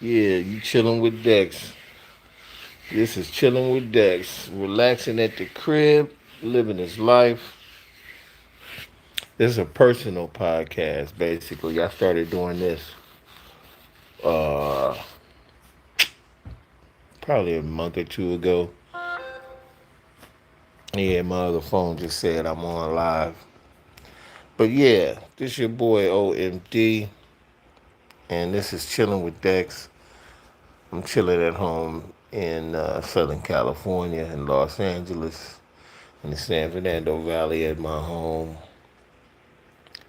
Yeah, you chilling with Dex. This is chilling with Dex, relaxing at the crib, living his life. This is a personal podcast, basically. I started doing this uh probably a month or two ago. Yeah, my other phone just said I'm on live. But yeah, this your boy OMD, and this is chilling with Dex. I'm chilling at home in Southern California, in Los Angeles, in the San Fernando Valley at my home.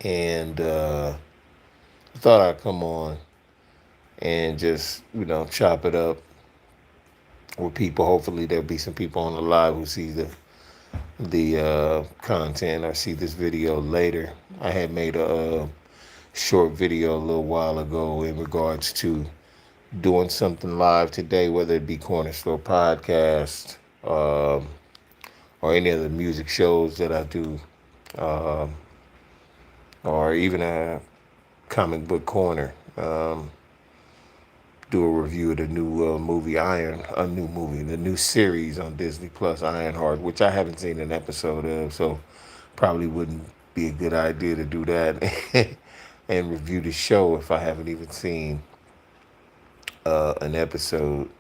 And I thought I'd come on and just, chop it up with people. Hopefully there'll be some people on the live who see the content or see this video later. I had made a short video a little while ago in regards to doing something live today, whether it be Corner Store Podcast, or any of the music shows that I do, um, or even a comic book corner. Do a review of the new movie the new series on Disney Plus, Ironheart, which I haven't seen an episode of, so probably wouldn't be a good idea to do that and review the show if I haven't even seen an episode.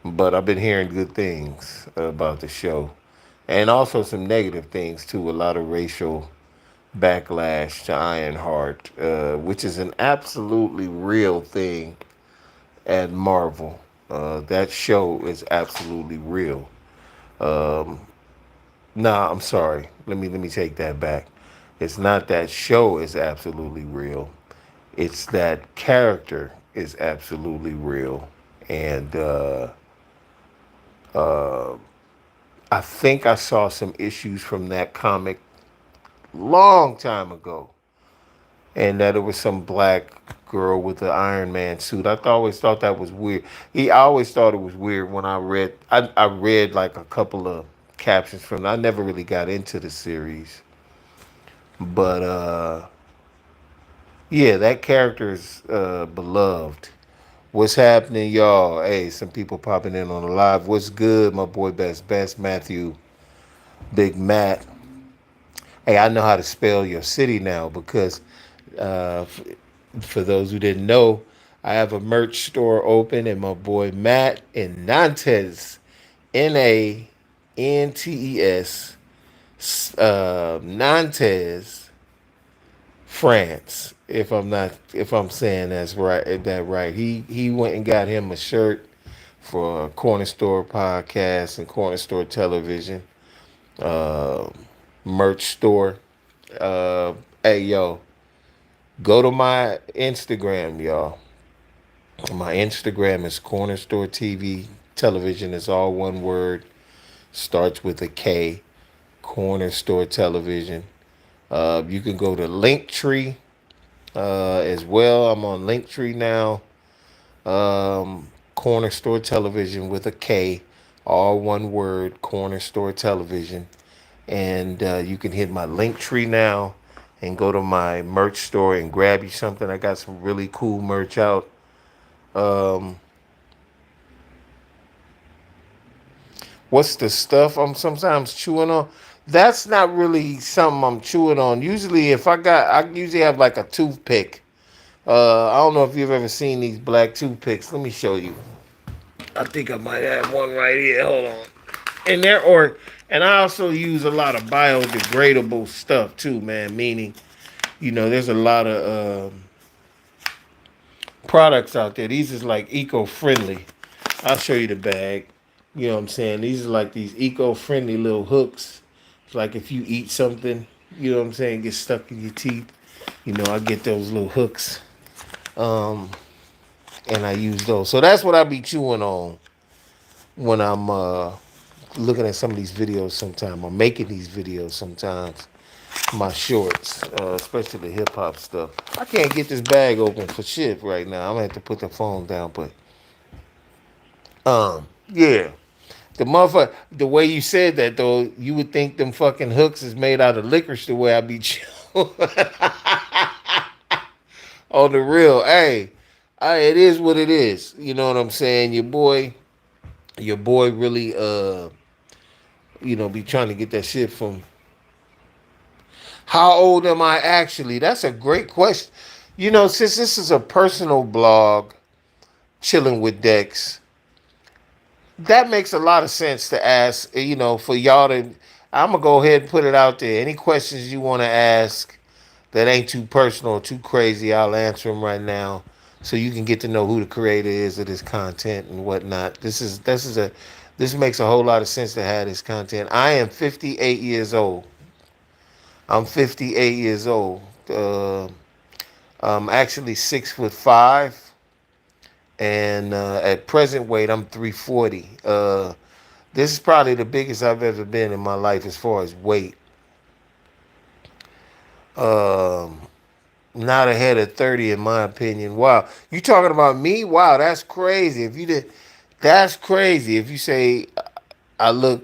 But I've been hearing good things about the show, and also some negative things too. A lot of racial backlash to Ironheart, which is an absolutely real thing at Marvel. That show is absolutely real. Um, nah, I'm sorry. Let me take that back. It's not that show is absolutely real. It's that character is absolutely real, and uh, I think I saw some issues from that comic long time ago, and that it was some black girl with the Iron Man suit. Always thought that was weird. I always thought it was weird when I read like a couple of captions from it. I never really got into the series. But yeah, that character is beloved. What's happening, y'all? Hey, some people popping in on the live. What's good, my boy Best Matthew, Big Matt? Hey, I know how to spell your city now because uh, for those who didn't know, I have a merch store open, and my boy Matt in Nantes, Nantes, Nantes, France. If I'm saying that right. He went and got him a shirt for Corner Store Podcast and Corner Store Television uh, merch store. Uh, hey yo, go to my Instagram, y'all. My Instagram is Corner Store TV. Television is all one word. Starts with a K. Corner Store Television. You can go to Linktree as well. I'm on Linktree now. Corner Store Television with a K. All one word. Corner Store Television. And you can hit my Linktree now and go to my merch store and grab you something. I got some really cool merch out. Um, What's the stuff I'm sometimes chewing on? That's not really something I'm chewing on. Usually, I usually have like a toothpick. I don't know if you've ever seen these black toothpicks. Let me show you. I think I might have one right here. Hold on. And I also use a lot of biodegradable stuff too, man. Meaning, there's a lot of products out there. These is like eco-friendly. I'll show you the bag. You know what I'm saying? These are like these eco-friendly little hooks. It's like if you eat something, you know what I'm saying, get stuck in your teeth. I get those little hooks, um, and I use those. So that's what I be chewing on when I'm looking at some of these videos. Sometimes I'm making these videos. Sometimes my shorts, especially the hip hop stuff. I can't get this bag open for shit right now. I'm gonna have to put the phone down, but yeah. The motherfucker, the way you said that though, you would think them fucking hooks is made out of licorice. The way I be chewing on the real. Hey, it is what it is. You know what I'm saying? Your boy really, be trying to get that shit from. How old am I actually? That's a great question. Since this is a personal blog, chilling with Dex, that makes a lot of sense to ask. For y'all to, I'm gonna go ahead and put it out there. Any questions you want to ask that ain't too personal or too crazy, I'll answer them right now, so you can get to know who the creator is of this content and whatnot. This makes a whole lot of sense to have this content. I am 58 years old. I'm 58 years old. I'm actually 6'5", and at present weight, I'm 340. This is probably the biggest I've ever been in my life as far as weight. Um, Not ahead of 30 in my opinion. Wow. You talking about me? Wow, that's crazy. That's crazy. If you say I look,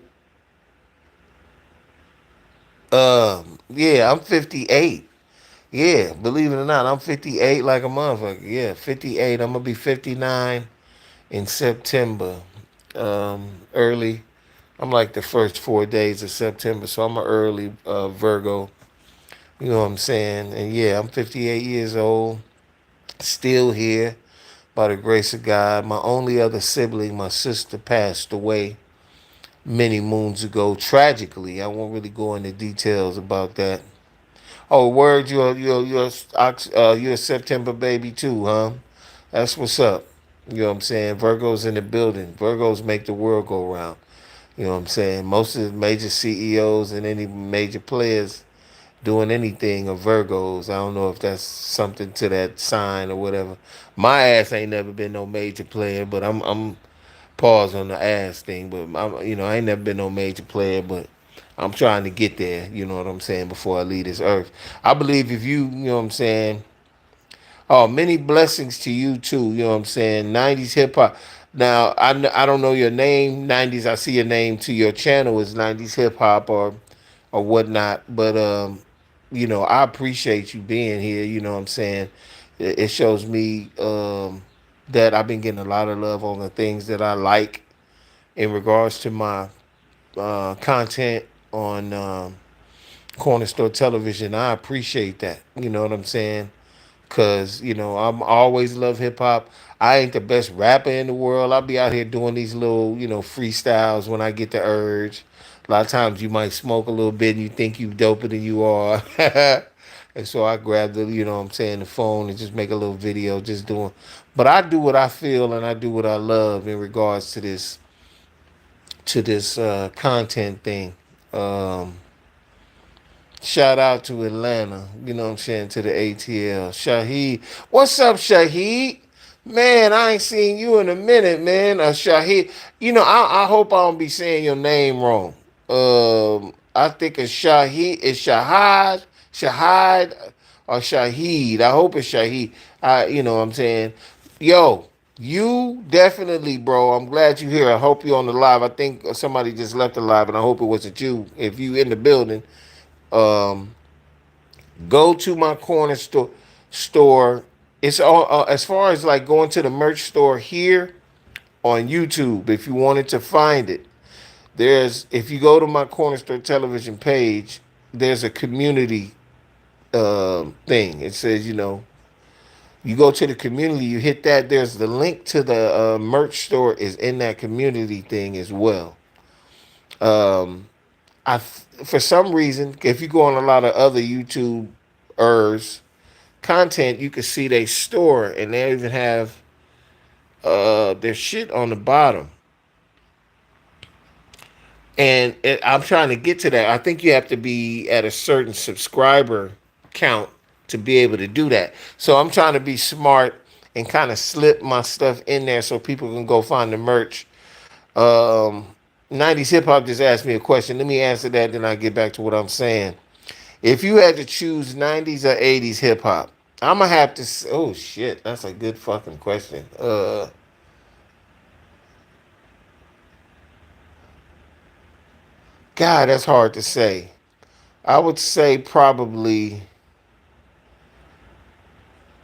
yeah, I'm 58. Yeah, believe it or not, I'm 58 like a motherfucker. Yeah, 58. I'm gonna be 59 in September. Early. I'm like the first 4 days of September, so I'm an early Virgo. You know what I'm saying? And yeah, I'm 58 years old, still here by the grace of God. My only other sibling, my sister, passed away many moons ago, tragically. I won't really go into details about that. Oh, word, you're a September baby too, huh? That's what's up. You know what I'm saying? Virgos in the building. Virgos make the world go round. You know what I'm saying? Most of the major CEOs and any major players doing anything are Virgos. I don't know if that's something to that sign or whatever. My ass ain't never been no major player, but I'm pause on the ass thing. But I ain't never been no major player, but I'm trying to get there. You know what I'm saying? Before I leave this earth, I believe if you know what I'm saying. Oh, many blessings to you too. You know what I'm saying? 90s hip hop. Now, I don't know your name. 90s, I see your name to your channel is 90s hip hop or whatnot. But I appreciate you being here. You know what I'm saying? It shows me that I've been getting a lot of love on the things that I like in regards to my content on Corner Store Television. I appreciate that. You know what I'm saying? Cause I'm always love hip hop. I ain't the best rapper in the world. I'll be out here doing these little freestyles when I get the urge. A lot of times you might smoke a little bit and you think you doper than you are. And so I grab the what I'm saying, the phone and just make a little video just doing. But I do what I feel and I do what I love in regards to this content thing. Um, Shout out to Atlanta, you know what I'm saying, to the ATL. Shaheed. What's up, Shaheed? Man, I ain't seen you in a minute, man. Shaheed. I hope I don't be saying your name wrong. I think it's Shaheed. It's Shahad, or Shaheed. I hope it's Shaheed. You know what I'm saying? Yo, you definitely, bro. I'm glad you're here. I hope you're on the live. I think somebody just left the live, and I hope it wasn't you. If you in the building, um, go to my corner store. It's all as far as like going to the merch store here on YouTube. If you wanted to find it, there's if you go to my corner store television page, there's a community thing. It says you go to the community, you hit that. There's the link to the merch store is in that community thing as well. Um, for some reason, if you go on a lot of other YouTubers content, you can see they store and they even have their shit on the bottom. And I'm trying to get to that. I think you have to be at a certain subscriber count to be able to do that. So I'm trying to be smart and kind of slip my stuff in there so people can go find the merch. Um, 90s hip hop just asked me a question. Let me answer that, then I get back to what I'm saying. If you had to choose 90s or 80s hip hop, I'm gonna have to. Oh shit, that's a good fucking question. God, that's hard to say. I would say probably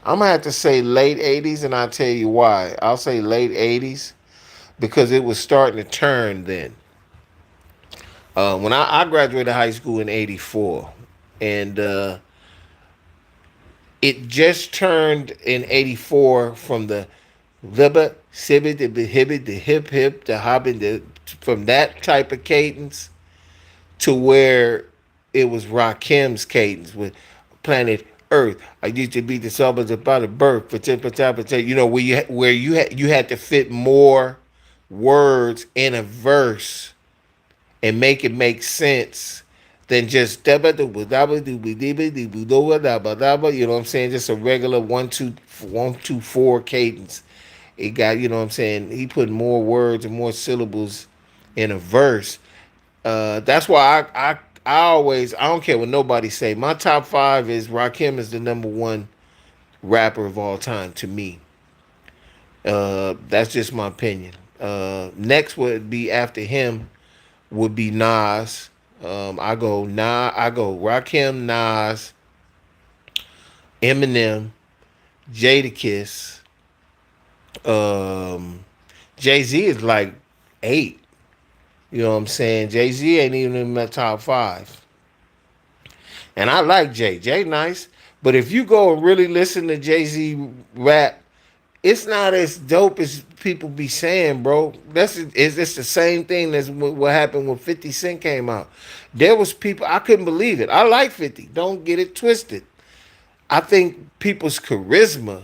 I'm gonna have to say late '80s, and I'll tell you why. I'll say late '80s because it was starting to turn then. When I graduated high school in '84, and it just turned in '84 from the Libba, Sibbit, the Hibbit, the Hip Hip, the Hobbit, from that type of cadence to where it was Rakim's cadence with Planet Earth. I used to be the suburbs about a birth, you know, where you had to fit more words in a verse and make it make sense than just you know what I'm saying? Just a regular 1 2 1 2 4 cadence. It got, you know what I'm saying? He put more words and more syllables in a verse. That's why I always, I don't care what nobody say. My top five is Rakim is the number one rapper of all time to me. That's just my opinion. Next would be after him would be Nas. I go Rakim, Nas, Eminem, Jadakiss. Um, Jay Z is like 8. You know what I'm saying? Jay Z ain't even in my top 5. And I like Jay. Jay nice. But if you go and really listen to Jay Z rap, it's not as dope as people be saying, bro. It's the same thing as what happened when 50 Cent came out. There was people, I couldn't believe it. I like 50. Don't get it twisted. I think people's charisma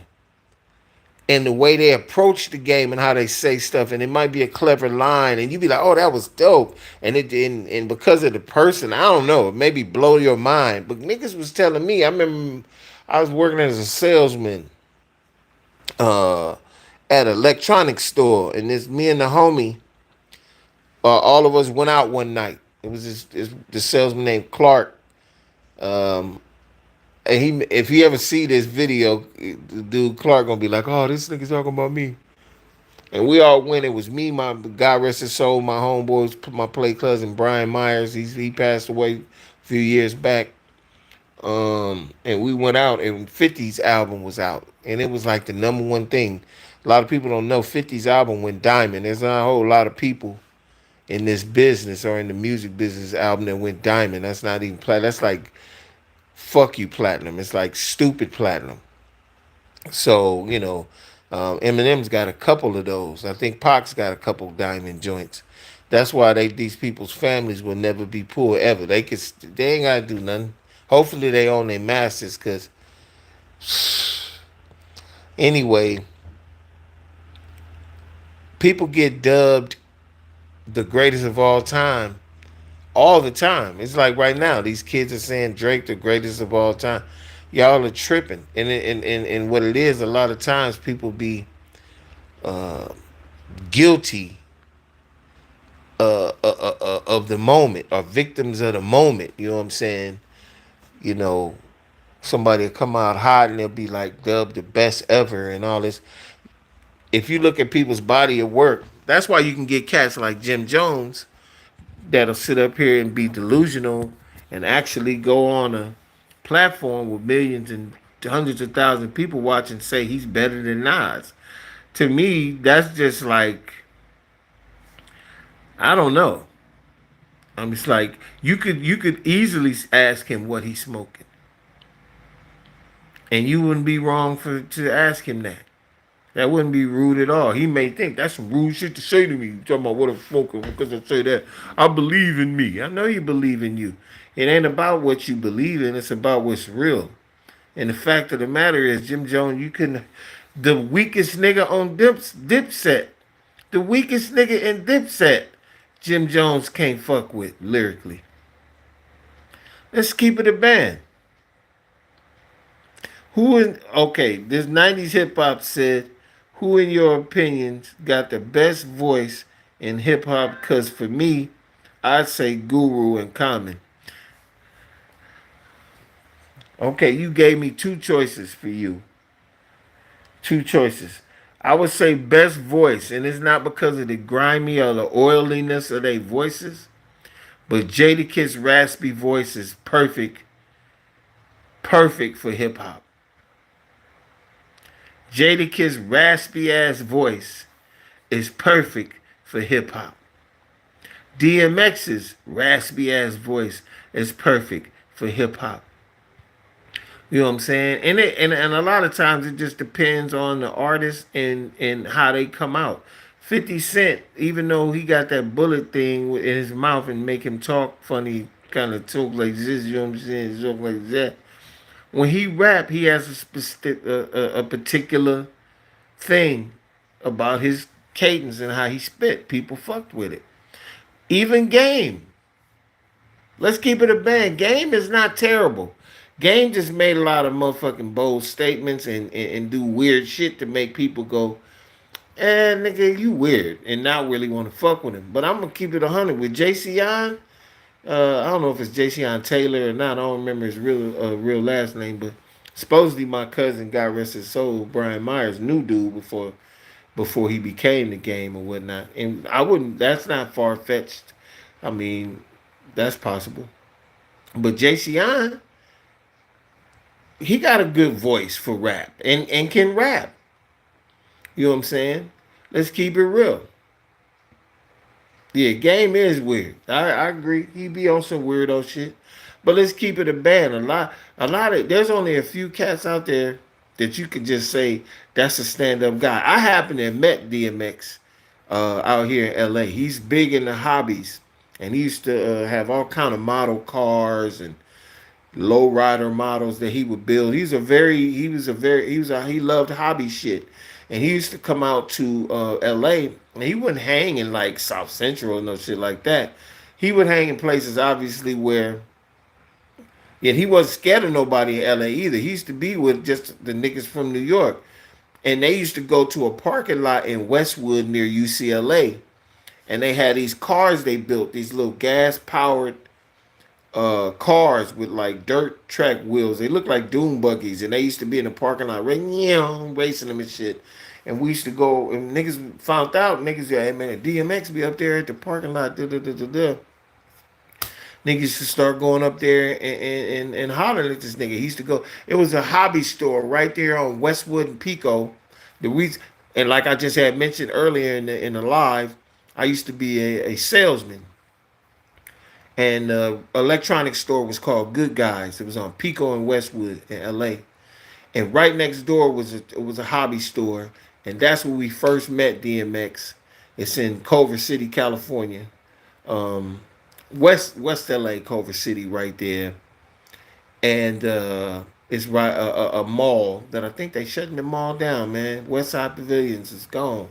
and the way they approach the game and how they say stuff, and it might be a clever line, and you be like, "Oh, that was dope," and because of the person, I don't know, it maybe blow your mind. But niggas was telling me, I remember I was working as a salesman uh, at an electronics store, and this me and the homie, all of us went out one night. It was the salesman named Clark. Um, and if he ever see this video, the dude Clark gonna be like, "Oh, this nigga's talking about me." And we all went. It was me, my God rest his soul, my homeboys, my play cousin Brian Myers. He passed away a few years back. And we went out, and 50's album was out, and it was like the number one thing. A lot of people don't know 50's album went diamond. There's not a whole lot of people in this business or in the music business album that went diamond. That's not even platinum. That's like fuck you platinum. It's like stupid platinum. So, you know, Eminem's got a couple of those. I think Pac's got a couple diamond joints. That's why these people's families will never be poor ever. They ain't gotta do nothing. Hopefully they own their masters, cause anyway, people get dubbed the greatest of all the time. It's like right now, these kids are saying Drake the greatest of all time. Y'all are tripping, and what it is, a lot of times people be uh, guilty of the moment, or victims of the moment. You know what I'm saying? You know, somebody will come out hot and they'll be like dubbed the best ever and all this. If you look at people's body of work, that's why you can get cats like Jim Jones that'll sit up here and be delusional and actually go on a platform with millions and hundreds of thousands of people watching say he's better than Nas. To me, that's just like, I don't know. I'm just like, you could easily ask him what he's smoking, and you wouldn't be wrong for to ask him that. That wouldn't be rude at all. He may think that's some rude shit to say to me. You talking about what I'm smoking because I say that. I believe in me. I know you believe in you. It ain't about what you believe in. It's about what's real. And the fact of the matter is, Jim Jones, you couldn't. The weakest nigga on Dipset, the weakest nigga in Dipset, Jim Jones can't fuck with lyrically. Let's keep it a band. This 90s hip hop said, who in your opinions got the best voice in hip hop? Because for me, I'd say Guru and Common. Okay, you gave me two choices for you. Two choices. I would say best voice, and it's not because of the grimy or the oiliness of their voices, but Jadakiss raspy voice is perfect for hip hop. Jadakiss raspy ass voice is perfect for hip hop. DMX's raspy ass voice is perfect for hip hop. You know what I'm saying? And a lot of times it just depends on the artist and how they come out. 50 Cent, even though he got that bullet thing in his mouth and make him talk funny, kind of talk like this, you know what I'm saying? Talk like that. When he rap, he has a particular thing about his cadence and how he spit. People fucked with it. Even Game. Let's keep it a band. Game is not terrible. Game just made a lot of motherfucking bold statements and do weird shit to make people go, nigga, you weird, and not really want to fuck with him. But I'm gonna keep it 100 with JCI. I don't know if it's JCI Taylor or not. I don't remember his real last name, but supposedly my cousin, God rest his soul, Brian Myers, knew dude before he became the Game or whatnot. And I wouldn't. That's not far fetched. I mean, that's possible. But JCI, he got a good voice for rap and can rap. You know what I'm saying? Let's keep it real. Yeah, Game is weird. I agree. He be on some weirdo shit. But let's keep it a band. A lot of there's only a few cats out there that you could just say that's a stand up guy. I happen to have met DMX out here in LA. He's big in the hobbies. And he used to have all kind of model cars and lowrider models that he would build. He loved hobby shit, and he used to come out to L.A. and he wouldn't hang in like South Central and no shit like that. He would hang in places obviously where, yet he wasn't scared of nobody in L.A. either. He used to be with just the niggas from New York, and they used to go to a parking lot in Westwood near UCLA, and they had these cars they built, these little gas powered cars with like dirt track wheels. They look like dune buggies, and they used to be in the parking lot, racing them and shit. And we used to go, and niggas found out, niggas, yeah, hey man, DMX be up there at the parking lot, da da da da da. Niggas used to start going up there and hollering at this nigga. He used to go, it was a hobby store right there on Westwood and Pico. The reason, and like I just had mentioned earlier in the live, I used to be a salesman, and electronics store was called Good Guys. It was on Pico and Westwood in LA. And right next door was a hobby store, and that's where we first met DMX. It's in Culver City, California, um, West LA, Culver City, right there. And it's right a mall that I think they shutting the mall down. Man, West Side Pavilions is gone.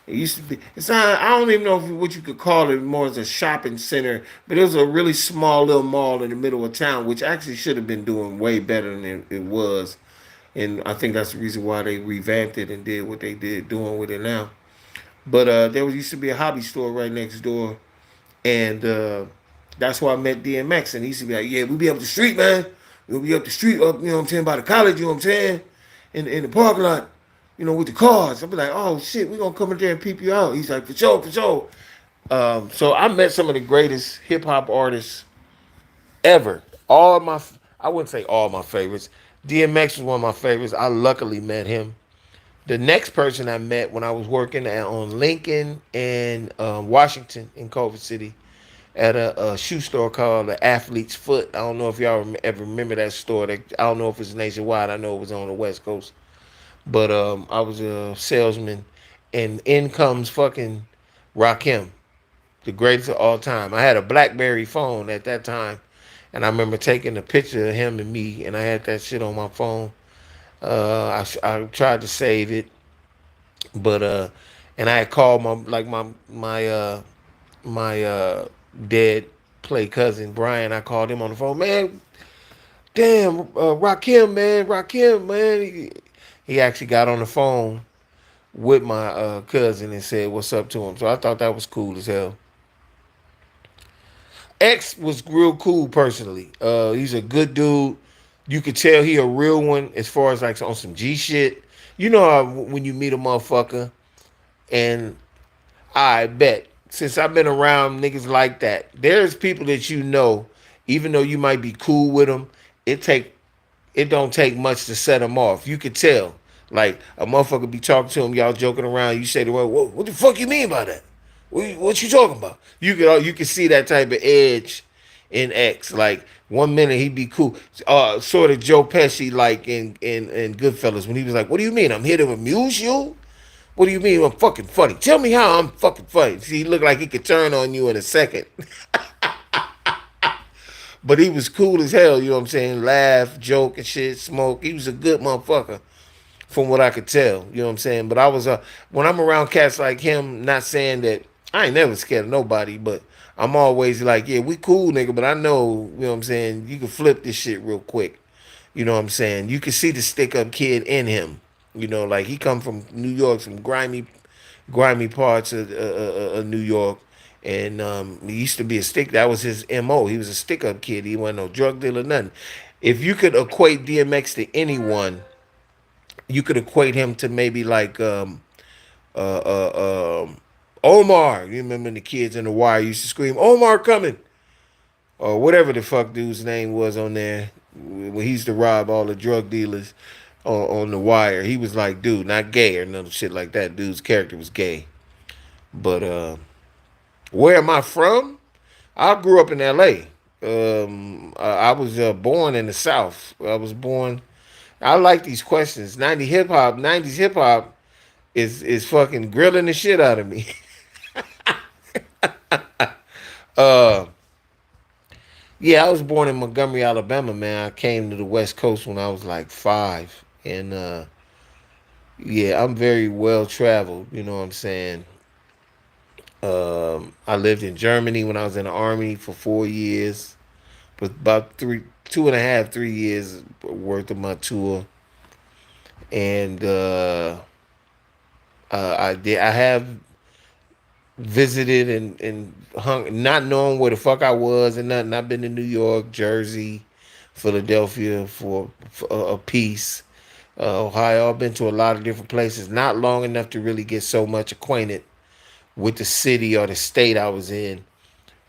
It used to be. It's not. I don't even know what you could call it more as a shopping center, but it was a really small little mall in the middle of town, which actually should have been doing way better than it was. And I think that's the reason why they revamped it and did what they did, doing with it now. But there was used to be a hobby store right next door, and that's where I met DMX. And he used to be like, "Yeah, we be up the street, man. We'll be up the street, up, you know what I'm saying, by the college, you know what I'm saying, in the parking lot, with the cars." I'll be like, "Oh shit, we gonna come in there and peep you out." He's like, "For sure, for sure." So I met some of the greatest hip hop artists ever. I wouldn't say all my favorites. DMX was one of my favorites. I luckily met him. The next person I met when I was working on Lincoln and Washington in Culver City at a shoe store called the Athlete's Foot. I don't know if y'all ever remember that store. I don't know if it's nationwide. I know it was on the West Coast. But I was a salesman, and in comes fucking Rakim, the greatest of all time. I had a BlackBerry phone at that time, and I remember taking a picture of him and me, and I had that shit on my phone. I tried to save it, but and I had called my dead play cousin Brian. I called him on the phone, man. Damn, Rakim, man. He actually got on the phone with my cousin and said what's up to him. So I thought that was cool as hell. X was real cool personally. He's a good dude. You could tell he a real one as far as like on some G shit. You know how when you meet a motherfucker, and I bet since I've been around niggas like that, there's people that even though you might be cool with them, it take it don't take much to set them off. You could tell. Like a motherfucker be talking to him, y'all joking around. You say the word, what the fuck you mean by that? What you talking about? You can see that type of edge in X. Like 1 minute he'd be cool, sort of Joe Pesci like in Goodfellas when he was like, "What do you mean? I'm here to amuse you? What do you mean I'm fucking funny? Tell me how I'm fucking funny." See, he looked like he could turn on you in a second. But he was cool as hell, you know what I'm saying? Laugh, joke and shit, smoke. He was a good motherfucker from what I could tell, you know what I'm saying? But I was when I'm around cats like him, not saying that I ain't never scared of nobody, but I'm always like, yeah, we cool, nigga, but I know, you know what I'm saying, you can flip this shit real quick. You know what I'm saying? You can see the stick up kid in him. You know, like he come from New York, some grimy parts of New York, and he used to be a stick. That was his mo. He was a stick up kid. He wasn't no drug dealer, nothing. If you could equate DMX to anyone, you could equate him to maybe like Omar. You remember the kids in the wire used to scream, "Omar coming," or whatever the fuck dude's name was on there when he used to rob all the drug dealers on the wire. He was like, dude, not gay or none shit like that. Dude's character was gay. But where am I from? I grew up in L.A. I was born in the South. I was born. I like these questions. 90s hip hop is fucking grilling the shit out of me. uh, yeah, I was born in Montgomery, Alabama, man. I came to the West Coast when I was like 5, and yeah, I'm very well traveled. You know what I'm saying? I lived in Germany when I was in the army for 4 years, with about 2.5, 3 years worth of my tour, and I have visited and hung, not knowing where the fuck I was and nothing. I've been to New York, Jersey, Philadelphia for a piece. Ohio. I've been to a lot of different places. Not long enough to really get so much acquainted with the city or the state I was in.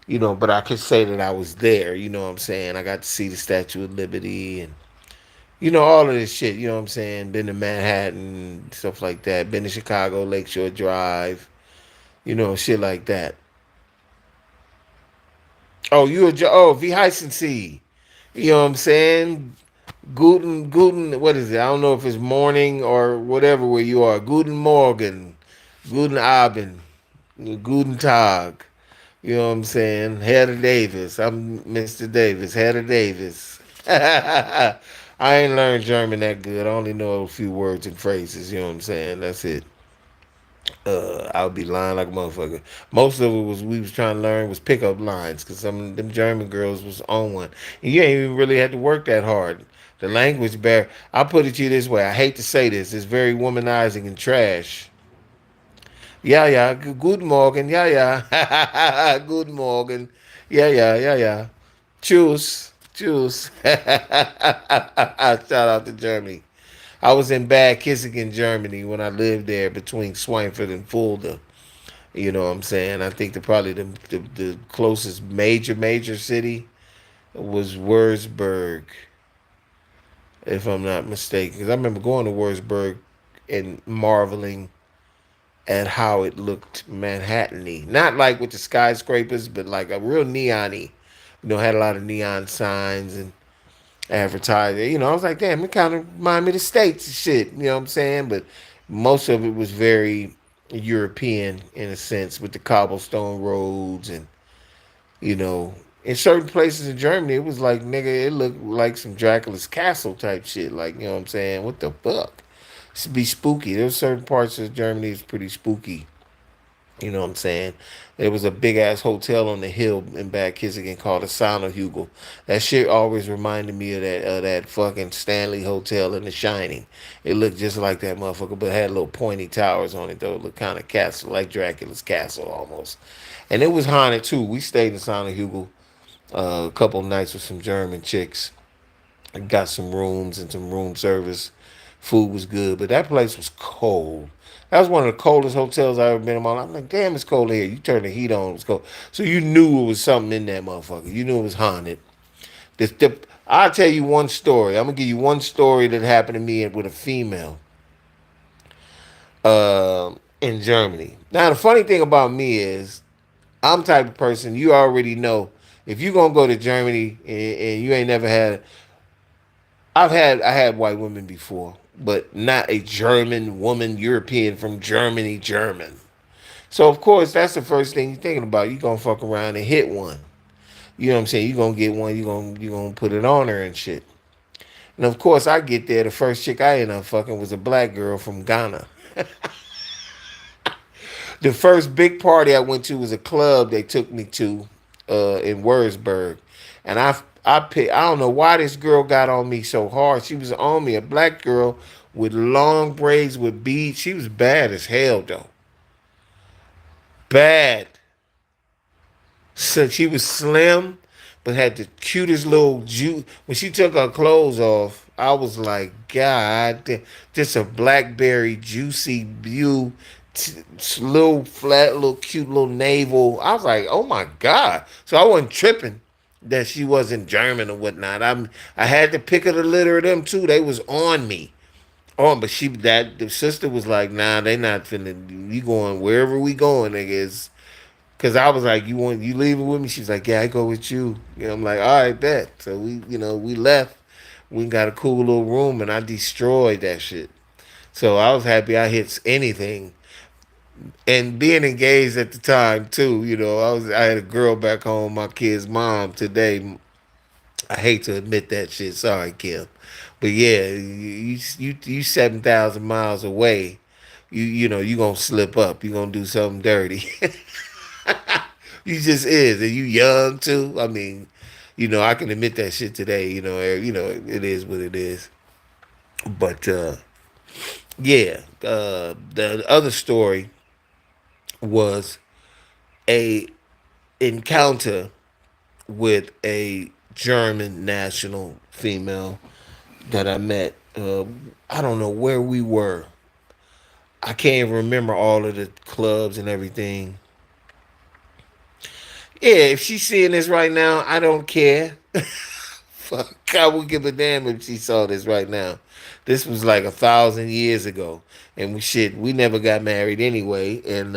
You know, but I could say that I was there. You know what I'm saying? I got to see the Statue of Liberty and all of this shit. You know what I'm saying? Been to Manhattan, stuff like that. Been to Chicago, Lakeshore Drive. Shit like that. Oh, V Heisenseed. You know what I'm saying? Guten, what is it? I don't know if it's morning or whatever where you are. Guten Morgen, Guten Abend, Guten Tag. You know what I'm saying? Hedda Davis. I'm Mr. Davis. Hedda Davis. I ain't learned German that good. I only know a few words and phrases. You know what I'm saying? That's it. I would be lying like a motherfucker. Most of it was we was trying to learn was pickup lines because some of them German girls was on one. And you ain't even really had to work that hard. The language barrier. I put it to you this way. I hate to say this. It's very womanizing and trash. Yeah, yeah. Guten Morgen. Yeah, yeah. Guten Morgen. Yeah, yeah, yeah, yeah. Tschüss. Tschüss. Shout out to Germany. I was in Bad Kissingen, Germany when I lived there between Schweinfurt and Fulda. You know what I'm saying? I think probably the closest major city was Wurzburg, if I'm not mistaken. Because I remember going to Wurzburg and marveling at how it looked Manhattan-y. Not like with the skyscrapers, but like a real neon-y. Had a lot of neon signs and advertising. I was like, damn, it kind of remind me of the States and shit. You know what I'm saying? But most of it was very European in a sense with the cobblestone roads and, in certain places in Germany, it was like, nigga, it looked like some Dracula's castle type shit. Like, you know what I'm saying? What the fuck? It's be spooky. There's certain parts of Germany that's pretty spooky. You know what I'm saying? There was a big ass hotel on the hill in Bad Kissingen called the Sonderhugel. That shit always reminded me of that fucking Stanley Hotel in The Shining. It looked just like that motherfucker, but had little pointy towers on it though. It looked kind of castle like Dracula's castle almost. And it was haunted too. We stayed in Sonderhugel a couple nights with some German chicks. I got some rooms and some room service. Food was good, but that place was cold. That was one of the coldest hotels I ever been in my life. I'm like, damn, it's cold here. You turn the heat on, it's cold. So you knew it was something in that motherfucker. You knew it was haunted. I'll tell you one story. I'm gonna give you one story that happened to me with a female. in Germany. Now the funny thing about me is I'm the type of person you already know if you gonna go to Germany and you ain't never had. I had white women before, but not a German woman, European from Germany, German. So of course that's the first thing you're thinking about. You gonna fuck around and hit one. You know what I'm saying? You gonna get one. You gonna put it on her and shit. And of course I get there. The first chick I ended up fucking was a black girl from Ghana. The first big party I went to was a club they took me to in Wurzburg, and I picked. I don't know why this girl got on me so hard. She was on me, a black girl with long braids with beads. She was bad as hell though, bad. So she was slim, but had the cutest little juice. When she took her clothes off, I was like, God, just a blackberry juicy view, little flat, little cute, little navel. I was like, oh my God. So I wasn't tripping that she wasn't German or whatnot. I had to pick of the litter of them too. They was on me. Oh, but the sister was like, nah, they not finna. You going wherever we going, niggas. Cause I was like, you leaving with me? She's like, yeah, I go with you. You know, I'm like, all right, bet. So we left. We got a cool little room, and I destroyed that shit. So I was happy I hit anything. And being engaged at the time too, I had a girl back home, my kid's mom today. I hate to admit that shit. Sorry, Kim, but yeah, you 7,000 miles away. You gonna slip up. You gonna do something dirty. You just is, and you young too. I mean, I can admit that shit today. It is what it is. But yeah, the other story was a encounter with a German national female that I met. I don't know where we were. I can't even remember all of the clubs and everything. Yeah, if she's seeing this right now, I don't care. Fuck, I would give a damn if she saw this right now. This was like 1,000 years ago, and we never got married anyway. And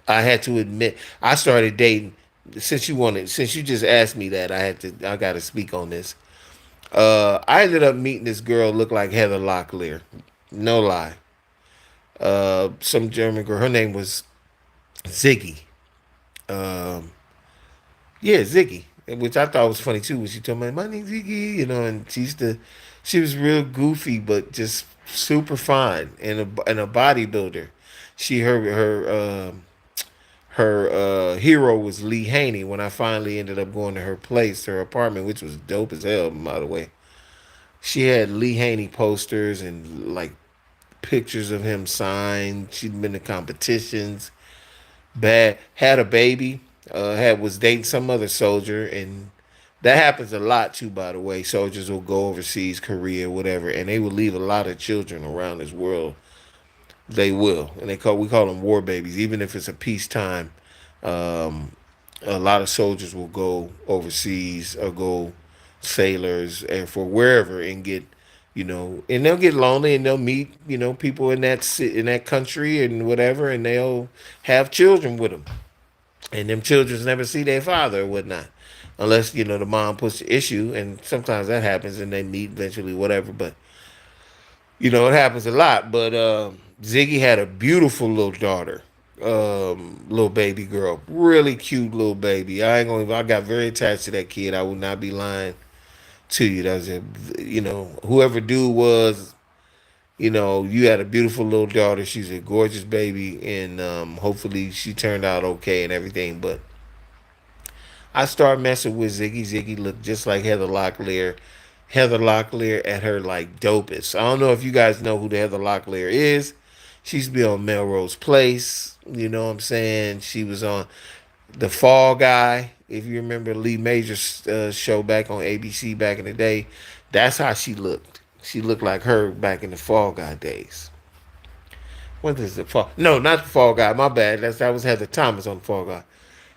I had to admit, I started dating since you just asked me that. I got to speak on this. I ended up meeting this girl looked like Heather Locklear, no lie. Some German girl. Her name was Ziggy. Um, Yeah, Ziggy, which I thought was funny too. When she told me my name's Ziggy, and she was real goofy, but just super fine and a bodybuilder. She her hero was Lee Haney. When I finally ended up going to her place, her apartment, which was dope as hell, by the way. She had Lee Haney posters and like pictures of him signed. She'd been to competitions. Bad had a baby, had was dating some other soldier, and that happens a lot too. By the way, soldiers will go overseas, Korea, whatever, and they will leave a lot of children around this world. They will, and we call them war babies. Even if it's a peacetime, um, a lot of soldiers will go overseas or go sailors and for wherever and get and they'll get lonely and they'll meet people in in that country and whatever, and they'll have children with them, and them children never see their father or whatnot, unless the mom puts the issue, and sometimes that happens and they meet eventually, whatever. But it happens a lot. But Ziggy had a beautiful little daughter, little baby girl, really cute little baby. I got very attached to that kid. I would not be lying to you. That was whoever dude was. You had a beautiful little daughter. She's a gorgeous baby, and hopefully she turned out okay and everything. But I started messing with Ziggy. Ziggy looked just like Heather Locklear. Heather Locklear at her like dopest. I don't know if you guys know who the Heather Locklear is. She used to be on Melrose Place. You know what I'm saying? She was on The Fall Guy. If you remember Lee Major's show back on ABC back in the day, that's how she looked. She looked like her back in the Fall Guy days. What is the Fall? No, not the Fall Guy. My bad. That was Heather Thomas on the Fall Guy.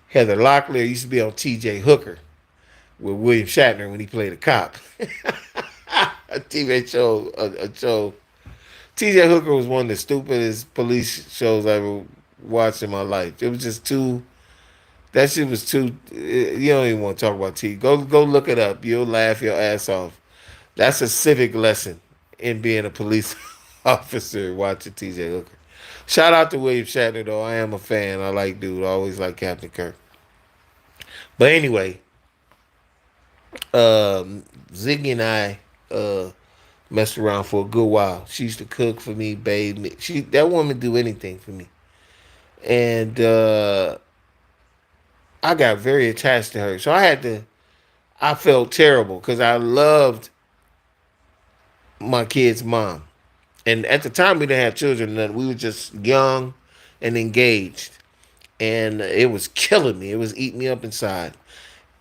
Heather Locklear used to be on T.J. Hooker with William Shatner when he played a cop. A TV show, a show. T.J. Hooker was one of the stupidest police shows I ever watched in my life. It was just too. That shit was too. You don't even want to talk about T. Go look it up. You'll laugh your ass off. That's a civic lesson in being a police officer watching T.J. Hooker. Shout out to William Shatner though. I am a fan. I like dude. I always like Captain Kirk. But anyway, Ziggy and I messed around for a good while. She used to cook for me, bathe me. That woman do anything for me, and I got very attached to her. So I had to. I felt terrible because I loved my kid's mom, and at the time we didn't have children. Nothing. We were just young and engaged, and it was killing me. It was eating me up inside.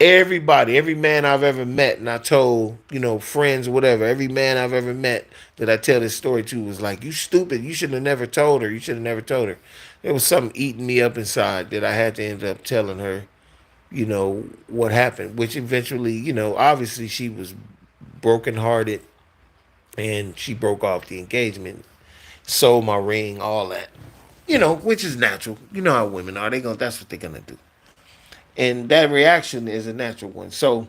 Everybody, every man I've ever met, and I told, friends, whatever, every man I've ever met that I tell this story to was like, you stupid. You should have never told her. You should have never told her. There was something eating me up inside that I had to end up telling her, what happened, which eventually, obviously she was brokenhearted and she broke off the engagement, sold my ring, all that, which is natural. You know how women are. That's what they're going to do. And that reaction is a natural one. So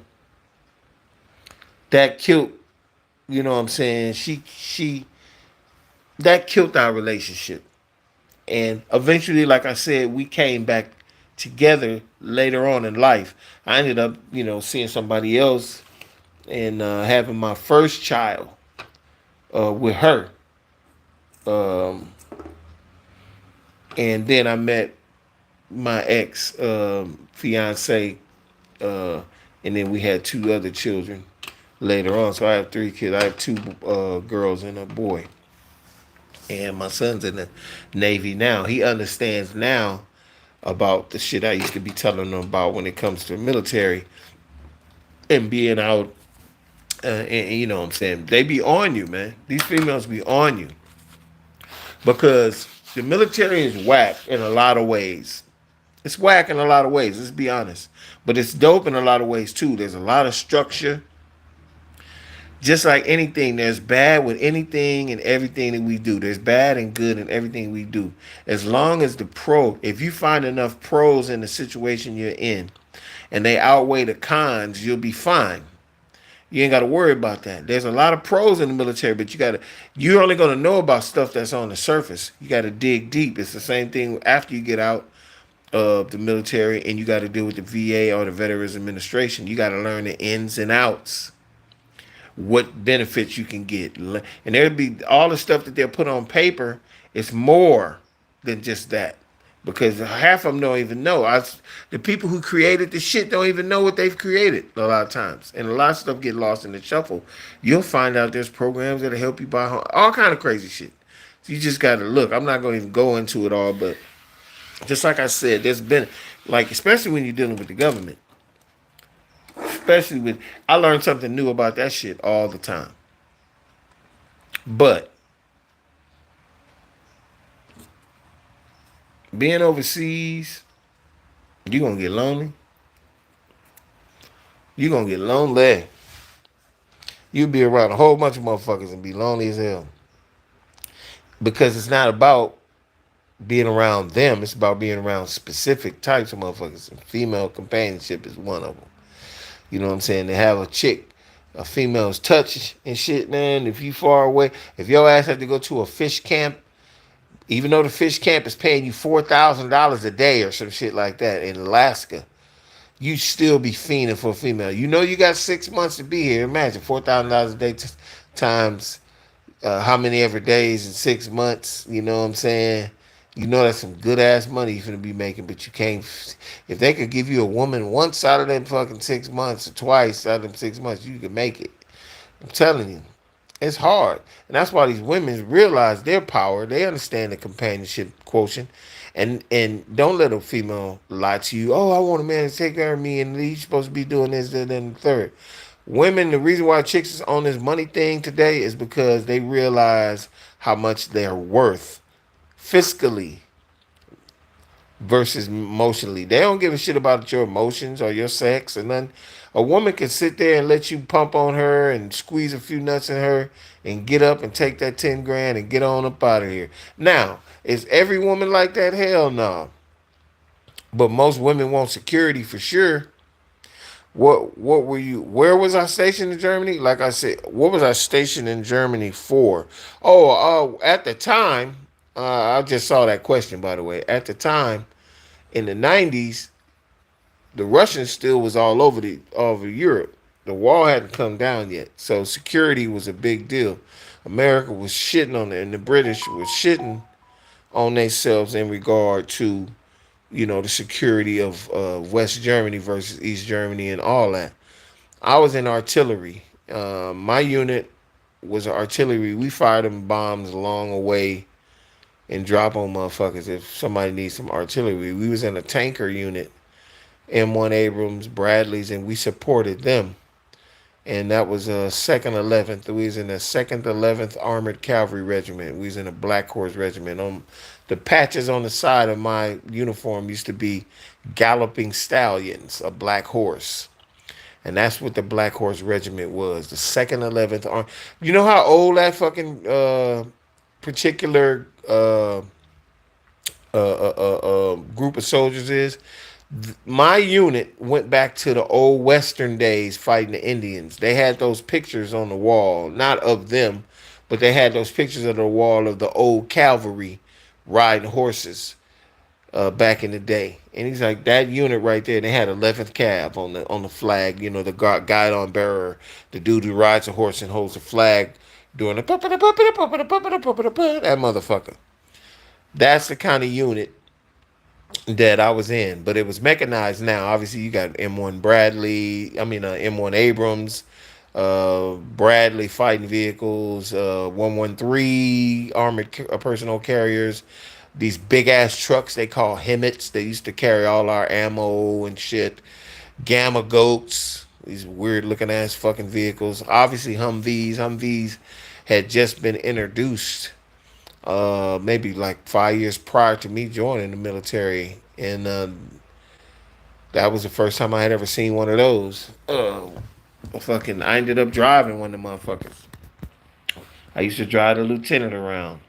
that killed, what I'm saying? She that killed our relationship. And eventually, like I said, we came back together later on in life. I ended up, seeing somebody else and having my first child with her. Um, and then I met my ex fiance, and then we had two other children later on. So I have three kids. I have two girls and a boy. And my son's in the Navy now. He understands now about the shit I used to be telling him about when it comes to military and being out. And you know what I'm saying? They be on you, man. These females be on you because the military is whack in a lot of ways. It's whack in a lot of ways, let's be honest. But it's dope in a lot of ways too. There's a lot of structure. Just like anything, there's bad with anything and everything that we do. There's bad and good in everything we do. As long as if you find enough pros in the situation you're in and they outweigh the cons, you'll be fine. You ain't got to worry about that. There's a lot of pros in the military, but you're only going to know about stuff that's on the surface. You got to dig deep. It's the same thing after you get out of the military and you got to deal with the VA or the Veterans Administration. You got to learn the ins and outs, what benefits you can get. And there'll be all the stuff that they'll put on paper. It's more than just that. Because half of them don't even know. The people who created the shit don't even know what they've created a lot of times. And a lot of stuff get lost in the shuffle. You'll find out there's programs that'll help you buy home. All kind of crazy shit. So you just got to look. I'm not going to even go into it all, but just like I said, there's been, especially when you're dealing with the government, I learned something new about that shit all the time. But being overseas, you're going to get lonely. You're going to get lonely. You'll be around a whole bunch of motherfuckers and be lonely as hell. Because it's not about being around them. It's about being around specific types of motherfuckers. And female companionship is one of them. You know what I'm saying? To have a female's touch and shit, man. If you far away, if your ass had to go to a fish camp, even though the fish camp is paying you $4,000 a day or some shit like that in Alaska, you still be fiending for a female. You know you got 6 months to be here. Imagine $4,000 a day times how many ever days in 6 months. You know what I'm saying? You know that's some good ass money you're gonna be making, but you can't. If they could give you a woman once out of them fucking 6 months or twice out of them 6 months, you could make it. I'm telling you. It's hard. And that's why these women realize their power. They understand the companionship quotient. And don't let a female lie to you. Oh, I want a man to take care of me and he's supposed to be doing this, that, and the third. Women, the reason why chicks is on this money thing today is because they realize how much they're worth fiscally, versus emotionally. They don't give a shit about your emotions or your sex or nothing. A woman can sit there and let you pump on her and squeeze a few nuts in her and get up and take that 10 grand and get on up out of here. Now, is every woman like that? Hell no. But most women want security for sure. What were you, where was I stationed in Germany? Like I said, what was I stationed in Germany for? At the time, I just saw that question by the way. At the time in the 90s, the Russians still was all over Europe. The wall hadn't come down yet. So security was a big deal. America was shitting on it and the British was shitting on themselves in regard to, the security of West Germany versus East Germany and all that. I was in artillery. My unit was artillery. We fired them bombs along away and drop on motherfuckers if somebody needs some artillery. We was in a tanker unit, M1 Abrams, Bradleys, and we supported them. And that was Second 11th. We was in the Second 11th Armored Cavalry Regiment. We was in a Black Horse Regiment. The patches on the side of my uniform used to be Galloping Stallions, a black horse. And that's what the Black Horse Regiment was. The Second 11th Arm. You know how old that fucking particular group of soldiers is? My unit went back to the old Western days fighting the Indians. They had those pictures on the wall, not of them, but they had those pictures on the wall of the old cavalry riding horses back in the day. And he's like, that unit right there, they had 11th Cav on the flag, the guide on bearer, the dude who rides a horse and holds the flag doing the that motherfucker. That's the kind of unit that I was in, but it was mechanized now. Obviously, you got M1 Bradley, M1 Abrams, Bradley fighting vehicles, 113 armored personnel carriers, these big ass trucks they call Hemmets. They used to carry all our ammo and shit. Gamma Goats, these weird looking ass fucking vehicles. Obviously, Humvees. Humvees had just been introduced maybe like 5 years prior to me joining the military, and that was the first time I had ever seen one of those. I ended up driving one of the motherfuckers. I used to drive the lieutenant around.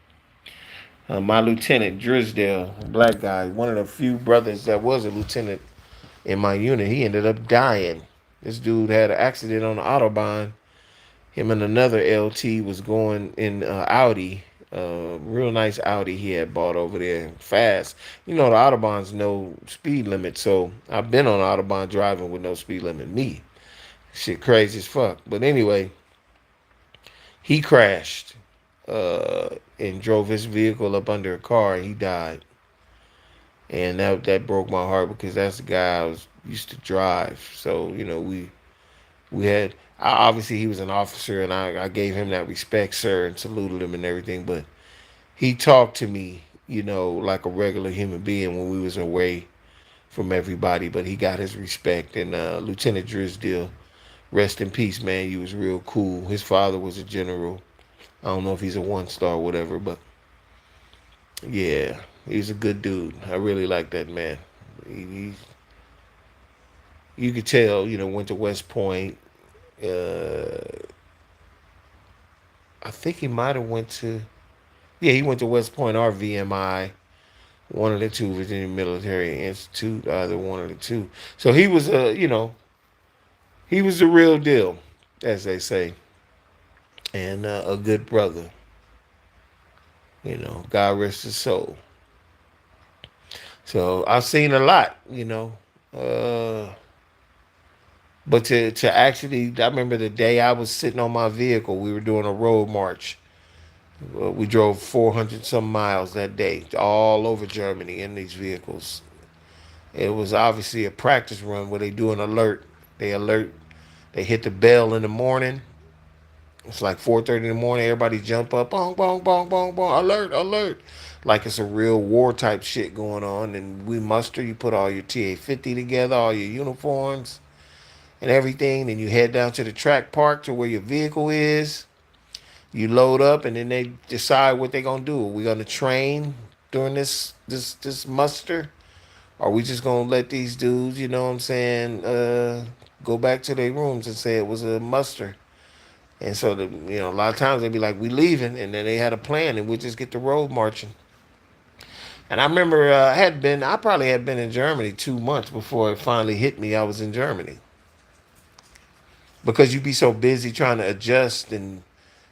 My lieutenant Drisdale, black guy, one of the few brothers that was a lieutenant in my unit. He ended up dying. This dude had an accident on the autobahn. Him and another LT was going in Audi, real nice Audi he had bought over there, fast. The autobahn's no speed limit, so I've been on the autobahn driving with no speed limit. Me, shit crazy as fuck. But anyway, he crashed and drove his vehicle up under a car, and he died. And that broke my heart because that's the guy I was used to drive. So we had, obviously he was an officer, and I gave him that respect, sir, and saluted him and everything. But he talked to me, like a regular human being when we was away from everybody. But he got his respect. And Lieutenant Drisdale, rest in peace, man. He was real cool. His father was a general. I don't know if he's a 1 star or whatever, but yeah, he's a good dude. I really like that man. He you could tell, went to West Point. Uh, I think he might have went to, yeah, he went to West Point or VMI, one of the two, Virginia Military Institute, either one of the two. So he was he was the real deal, as they say, and a good brother. God rest his soul. So I've seen a lot, uh, but to actually, I remember the day I was sitting on my vehicle. We were doing a road march. We drove 400 some miles that day, all over Germany in these vehicles. It was obviously a practice run where they do an alert. They alert. They hit the bell in the morning. It's like 4:30 in the morning. Everybody jump up, bong bong bong bong bong, alert alert, like it's a real war type shit going on. And we muster. You put all your TA-50 together, all your uniforms and everything. Then you head down to the track park to where your vehicle is. You load up, and then they decide what they're gonna do. Are we gonna train during this muster? are we just gonna let these dudes, you know what I'm saying, go back to their rooms and say it was a muster? And so a lot of times they'd be like, "We leaving," and then they had a plan, and we just get the road marching. And I remember I probably had been in Germany 2 months before it finally hit me. I was in Germany because you'd be so busy trying to adjust and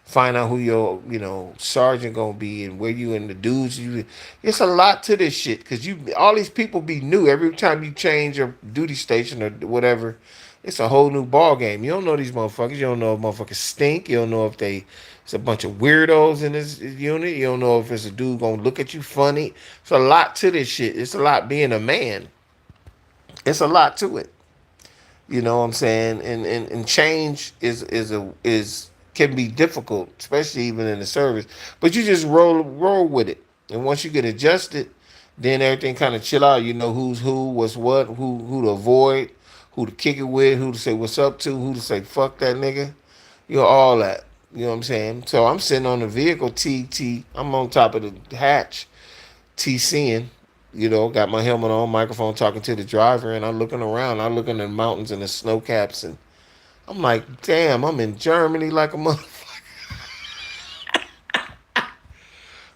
find out who your sergeant gonna be and where you and the dudes you. It's a lot to this shit because you all these people be new every time you change your duty station or whatever. It's a whole new ball game. You don't know these motherfuckers. You don't know if motherfuckers stink. You don't know if it's a bunch of weirdos in this unit. You don't know if it's a dude gonna look at you funny. It's a lot to this shit. It's a lot being a man. It's a lot to it. You know what I'm saying? And change is can be difficult, especially even in the service. But you just roll with it. And once you get adjusted, then everything kind of chill out. You know who's who, what's what, who to avoid, who to kick it with, who to say what's up to, who to say fuck that nigga. You know, all that. You know what I'm saying? So I'm sitting on the vehicle I'm on top of the hatch, TCing, got my helmet on, microphone, talking to the driver, and I'm looking around. I'm looking at the mountains and the snow caps, and I'm like, damn, I'm in Germany like a motherfucker.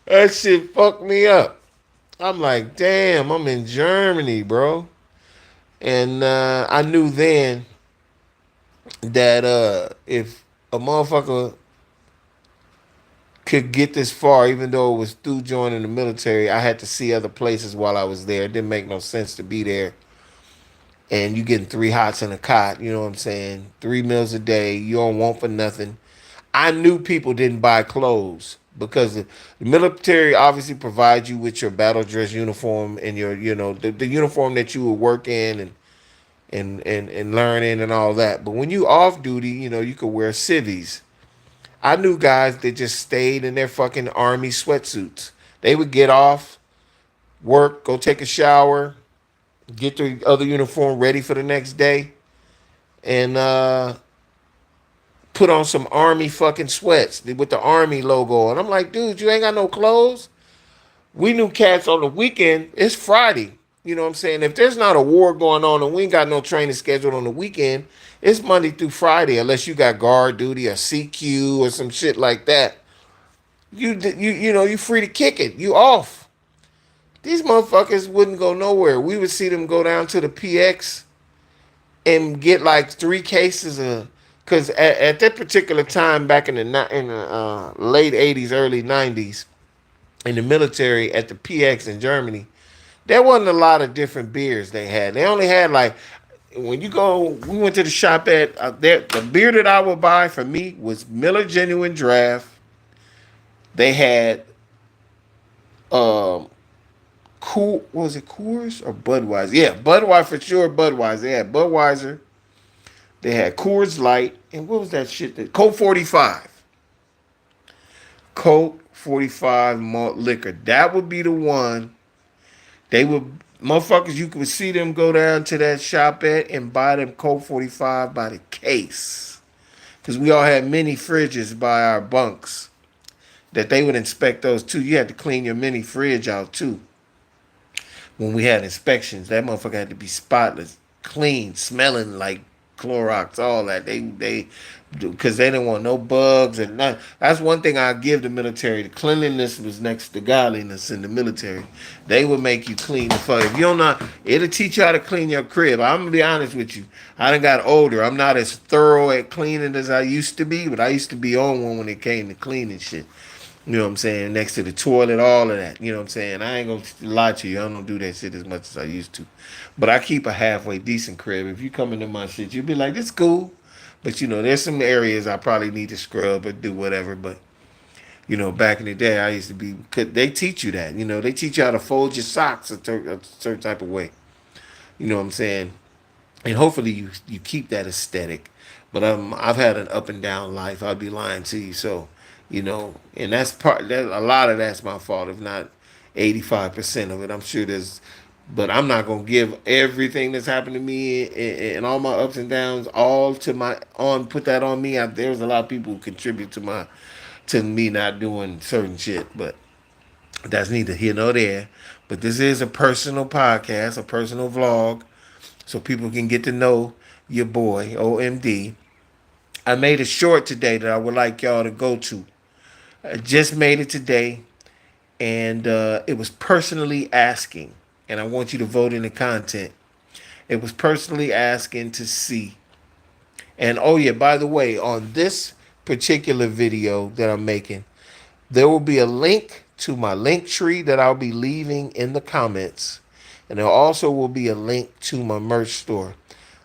That shit fucked me up. I'm like, damn, I'm in Germany, bro. And I knew then that if a motherfucker could get this far, even though it was through joining the military, I had to see other places while I was there. It didn't make no sense to be there and you getting three hots in a cot, you know what I'm saying? 3 meals a day, you don't want for nothing. I knew people didn't buy clothes because the military obviously provides you with your battle dress uniform and your, the uniform that you would work in and learn in and all that. But when you off duty, you could wear civvies. I knew guys that just stayed in their fucking army sweatsuits. They would get off, work, go take a shower, get the other uniform ready for the next day, and put on some army fucking sweats with the army logo. And I'm like, dude, you ain't got no clothes. We knew cats on the weekend. It's Friday. You know what I'm saying? If there's not a war going on and we ain't got no training scheduled on the weekend, it's Monday through Friday unless you got guard duty or CQ or some shit like that. You free to kick it. You off. These motherfuckers wouldn't go nowhere. We would see them go down to the PX and get like 3 cases of, because at that particular time back in the late 80s, early 90s, in the military at the PX in Germany, there wasn't a lot of different beers they had. They only had like, when you go, we went to the shop at, the beer that I would buy for me was Miller Genuine Draft. They had, um, Cool, was it Coors or Budweiser? Yeah, Budweiser for sure. Budweiser. They had Budweiser. They had Coors Light, and what was that shit? That Coke 45. Coke 45 malt liquor. That would be the one. They would motherfuckers. You could see them go down to that shop at and buy them Coke 45 by the case, because we all had mini fridges by our bunks that they would inspect those too. You had to clean your mini fridge out too. When we had inspections, that motherfucker had to be spotless, clean, smelling like Clorox, all that. They because they didn't want no bugs and none. That's one thing I give the military. The cleanliness was next to godliness in the military. They would make you clean the fuck. If you don't know, it'll teach you how to clean your crib. I'm gonna be honest with you. I done got older. I'm not as thorough at cleaning as I used to be, but I used to be on one when it came to cleaning shit. You know what I'm saying? Next to the toilet, all of that. You know what I'm saying? I ain't gonna lie to you. I don't do that shit as much as I used to. But I keep a halfway decent crib. If you come into my shit, you'll be like, this cool. But there's some areas I probably need to scrub or do whatever. But back in the day, I used to be. They teach you that. They teach you how to fold your socks a certain type of way. You know what I'm saying? And hopefully you keep that aesthetic. But I've had an up and down life. I'd be lying to you. So and that's a lot of that's my fault, if not 85% of it. I'm sure but I'm not gonna give everything that's happened to me and all my ups and downs all to put that on me. There's a lot of people who contribute to me not doing certain shit, but that's neither here nor there. But this is a personal podcast, a personal vlog, so people can get to know your boy, OMD. I made a short today that I would like y'all to go to. I just made it today, and it was personally asking, and I want you to vote in the content. It was personally asking to see. And oh yeah, by the way, on this particular video that I'm making, there will be a link to my link tree that I'll be leaving in the comments. And there also will be a link to my merch store.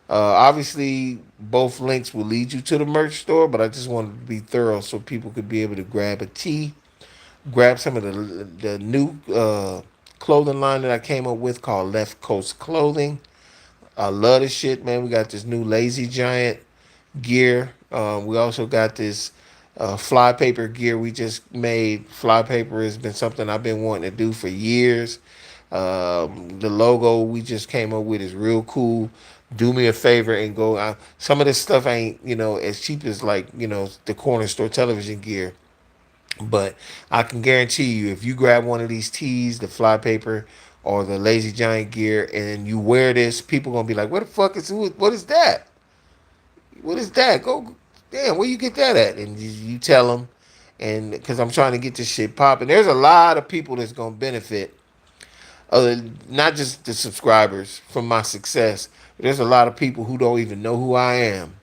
Obviously, both links will lead you to the merch store, but I just wanted to be thorough so people could be able to grab a tee, grab some of the new clothing line that I came up with called Left Coast Clothing. I love this shit, man. We got this new Lazy Giant gear. We also got this flypaper gear we just made. Flypaper has been something I've been wanting to do for years. The logo we just came up with is real cool. Do me a favor and go. Some of this stuff ain't as cheap as like the corner store television gear. But I can guarantee you, if you grab one of these tees, the flypaper or the Lazy Giant gear, and you wear this, people gonna be like, "What the fuck is what is that? What is that? Go, damn, where you get that at?" And you tell them, and because I'm trying to get this shit popping, there's a lot of people that's gonna benefit. Not just the subscribers from my success. But there's a lot of people who don't even know who I am